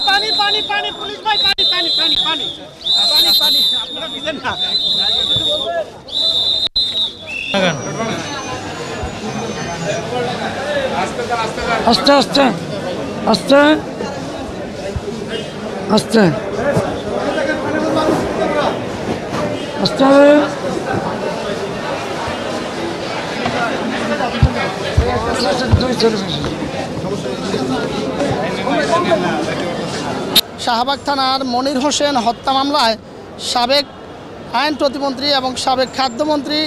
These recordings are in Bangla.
পানি পানি পানি পুলিশ ভাই পানি পানি পানি পানি পানি পানি আপনারা ভিজেন না আস্তে আস্তে আস্তে আস্তে আস্তে শাহবাগ থানার মনির হোসেন হত্যা মামলায় সাবেক আইন প্রতিমন্ত্রী এবং সাবেক খাদ্যমন্ত্রী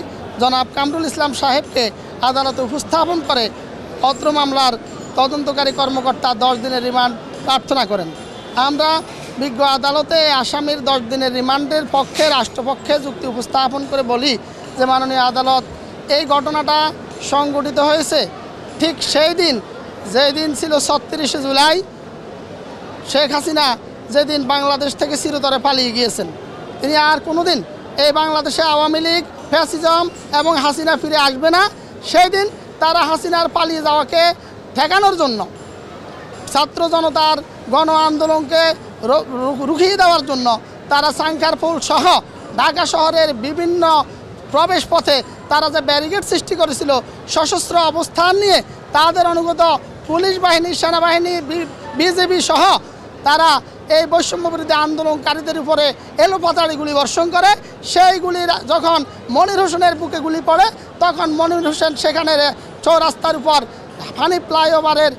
জনাব কামরুল ইসলাম সাহেবকে আদালতে উপস্থাপন করে অত্র মামলার তদন্তকারী কর্মকর্তা 10 দিনের রিমান্ড প্রার্থনা করেন। আমরা বিজ্ঞ আদালতে আসামির 10 দিনের রিমান্ডের পক্ষে রাষ্ট্রপক্ষে যুক্তি উপস্থাপন করে বলি যে মাননীয় আদালত এই ঘটনাটা সংঘটিত হয়েছে ঠিক সেই দিন যেদিন ছিল 36 জুলাই শেখ হাসিনা যেদিন বাংলাদেশ থেকে চিরতরে পালিয়ে গিয়েছেন। তিনি আর কোনোদিন এই বাংলাদেশে আওয়ামী লীগ ফ্যাসিজম এবং হাসিনা ফিরে আসবে না। সেই দিন তারা হাসিনার পালিয়ে যাওয়াকে ঠেকানোর জন্য ছাত্র জনতার গণ আন্দোলনকে রুখিয়ে দেওয়ার জন্য তারা সাংখারপুল সহ ঢাকা শহরের বিভিন্ন প্রবেশ পথে তারা যে ব্যারিকেড সৃষ্টি করেছিল সশস্ত্র অবস্থান নিয়ে তাদের অনুগত পুলিশ বাহিনী সেনাবাহিনী বিজেপি সহ তারা এই বৈষম্যবিরোধী আন্দোলনকারীদের উপরে এলোপাতাড়ি গুলি বর্ষণ করে। সেই গুলির যখন মনির হোসেনের বুকে গুলি পড়ে তখন মনির হোসেন সেখানে চৌরাস্তার উপর ফানি ফ্লাইওভারের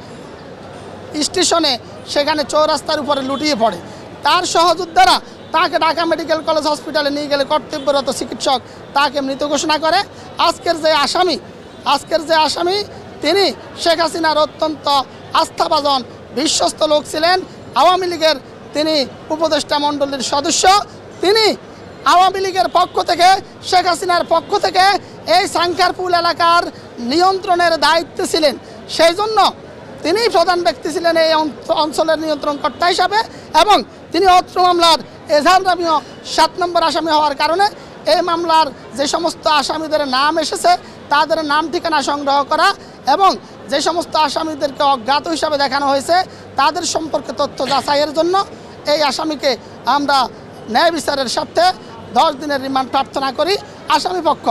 স্টেশনে সেখানে চৌরাস্তার উপরে লুটিয়ে পড়ে। তার সহযোদ্ধারা তাকে ঢাকা মেডিকেল কলেজ হসপিটালে নিয়ে গেলে কর্তব্যরত চিকিৎসক তাকে মৃত ঘোষণা করে। আজকের যে আসামি তিনি শেখ হাসিনার অত্যন্ত আস্থাভাজন বিশ্বস্ত লোক ছিলেন। আওয়ামী লীগের তিনি উপদেষ্টা মণ্ডলীর সদস্য। তিনি আওয়ামী লীগের পক্ষ থেকে শেখ হাসিনার পক্ষ থেকে এই সাংখারপুল এলাকার নিয়ন্ত্রণের দায়িত্বে ছিলেন। সেই জন্য তিনি প্রধান ব্যক্তি ছিলেন এই অঞ্চলের নিয়ন্ত্রণকর্তা হিসাবে এবং তিনি অত্র মামলার এজাহার নামীয় 7 নম্বর আসামি হওয়ার কারণে এই মামলার যে সমস্ত আসামিদের নাম এসেছে তাদের নাম ঠিকানা সংগ্রহ করা এবং যে সমস্ত আসামিদেরকে অজ্ঞাত হিসাবে দেখানো হয়েছে তাদের সম্পর্কে তথ্য যাচাইয়ের জন্য এই আসামিকে আমরা ন্যায় বিচারের স্বার্থে 10 দিনের রিমান্ড প্রার্থনা করি। আসামিপক্ষ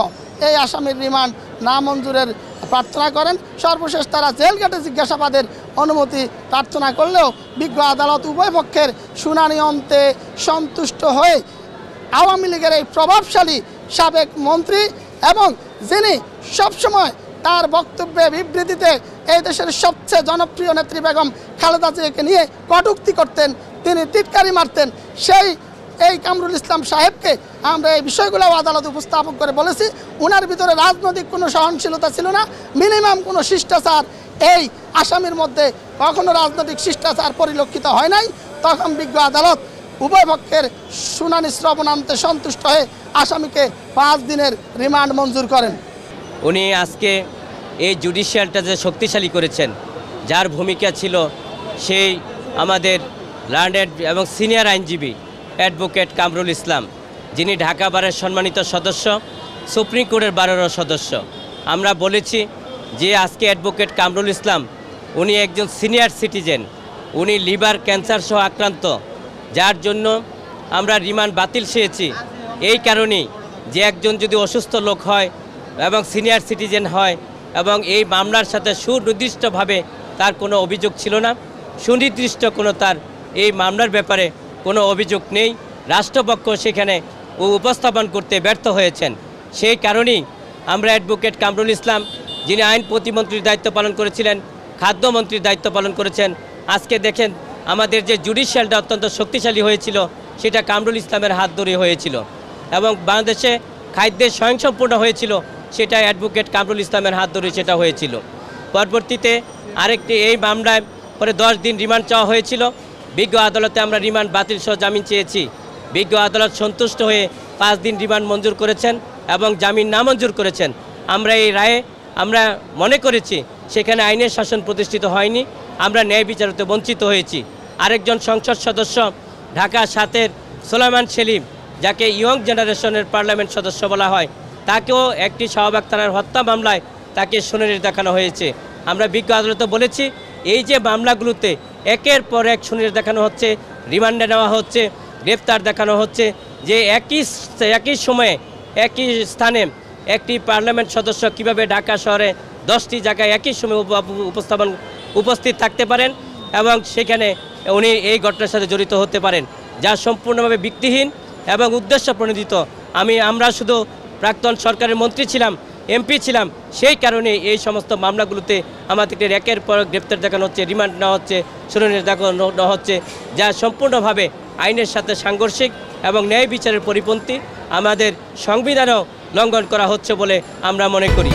এই আসামির রিমান্ড নামঞ্জুরের প্রার্থনা করেন। সর্বশেষ তারা জেল গেটে জিজ্ঞাসাবাদের অনুমতি প্রার্থনা করলেও বিজ্ঞ আদালত উভয় পক্ষের শুনানি অন্তে সন্তুষ্ট হয়ে আওয়ামী লীগের এই প্রভাবশালী সাবেক মন্ত্রী এবং যিনি সবসময় তার বক্তব্যে বিবৃতিতে এই দেশের সবচেয়ে জনপ্রিয় নেত্রী বেগম খালেদা জিয়াকে নিয়ে কটূক্তি করতেন, তিনি টিটকারি মারতেন, এই কামরুল ইসলাম সাহেবকে আমরা এই বিষয়গুলো আদালতে উপস্থাপন করে বলেছি ওনার ভিতরে রাজনৈতিক কোনো সহনশীলতা ছিল না, মিনিমাম কোনো শিষ্টাচার এই আসামির মধ্যে কখনো রাজনৈতিক শিষ্টাচার পরিলক্ষিত হয় নাই। তখন বিজ্ঞ আদালত উভয় পক্ষের শুনানি শ্রবণান্তে সন্তুষ্ট হয়ে আসামিকে 5 দিনের রিমান্ড মঞ্জুর করেন। উনি আজকে এই জুডিশিয়ালটা যে শক্তিশালী করেছেন যার ভূমিকা ছিল সেই আমাদের লার্নেড এবং সিনিয়র আইনজীবী অ্যাডভোকেট কামরুল ইসলাম, যিনি ঢাকা বারের সম্মানিত সদস্য, সুপ্রিম কোর্টের বারেরও সদস্য। আমরা বলেছি যে আজকে অ্যাডভোকেট কামরুল ইসলাম উনি একজন সিনিয়র সিটিজেন, উনি লিভার ক্যান্সার সহ আক্রান্ত, যার জন্য আমরা রিমান্ড বাতিল চেয়েছি। এই কারণেই যে একজন যদি অসুস্থ লোক হয় এবং সিনিয়র সিটিজেন হয় এবং এই মামলার সাথে সুনির্দিষ্টভাবে তার কোনো অভিযোগ ছিল না, সুনির্দিষ্ট কোনো তার এই মামলার ব্যাপারে কোনো অভিযোগ নেই, রাষ্ট্রপক্ষ সেখানে উপস্থাপন করতে ব্যর্থ হয়েছেন। সেই কারণেই আমরা অ্যাডভোকেট কামরুল ইসলাম, যিনি আইন প্রতিমন্ত্রীর দায়িত্ব পালন করেছিলেন, খাদ্যমন্ত্রীর দায়িত্ব পালন করেছেন, আজকে দেখেন আমাদের যে জুডিশিয়ালটা অত্যন্ত শক্তিশালী হয়েছিল সেটা কামরুল ইসলামের হাত ধরে হয়েছিল এবং বাংলাদেশে খাদ্যের স্বয়ংসম্পূর্ণ হয়েছিল সেটা অ্যাডভোকেট কামরুল ইসলামের হাত ধরে সেটা হয়েছিল। পরবর্তীতে আরেকটি এই মামলায় পরে 10 দিন রিমান্ড চাওয়া হয়েছিল। বিজ্ঞ আদালতে আমরা রিমান্ড বাতিল সহ জামিন চেয়েছি। বিজ্ঞ আদালত সন্তুষ্ট হয়ে 5 দিন রিমান্ড মঞ্জুর করেছেন এবং জামিন নামঞ্জুর করেছেন। আমরা এই রায়ে আমরা মনে করেছি সেখানে আইনের শাসন প্রতিষ্ঠিত হয়নি, আমরা ন্যায় বিচার হতে বঞ্চিত হয়েছি। আরেকজন সংসদ সদস্য ঢাকা 7-এর সোলাইমান সেলিম, যাকে ইয়ং জেনারেশনের পার্লামেন্ট সদস্য বলা হয়, তাকেও একটি শাহবাগ থানার হত্যা মামলায় তাকে শুনানি দেখানো হয়েছে। আমরা বিজ্ঞ আদালতে বলেছি এই যে মামলাগুলোতে একের পর এক শুনানি দেখানো হচ্ছে, রিমান্ডে নেওয়া হচ্ছে, গ্রেপ্তার দেখানো হচ্ছে, যে একই সময়ে একই স্থানে একটি পার্লামেন্ট সদস্য কিভাবে ঢাকা শহরে 10টি জায়গায় একই সময় উপস্থিত থাকতে পারেন এবং সেখানে উনি এই ঘটনার সাথে জড়িত হতে পারেন, যা সম্পূর্ণভাবে ভিত্তিহীন এবং উদ্দেশ্য প্রণোদিত। আমরা শুধু প্রাক্তন সরকারের মন্ত্রী ছিলাম, এমপি ছিলাম, সেই কারণে এই সমস্ত মামলাগুলোতে আমাদেরকে একের পর গ্রেপ্তার দেখানো হচ্ছে, রিমান্ড নেওয়া হচ্ছে, শুনানি দেখানো হচ্ছে, যা সম্পূর্ণভাবে আইনের সাথে সাংঘর্ষিক এবং ন্যায় বিচারের পরিপন্থী। আমাদের সংবিধানও লঙ্ঘন করা হচ্ছে বলে আমরা মনে করি।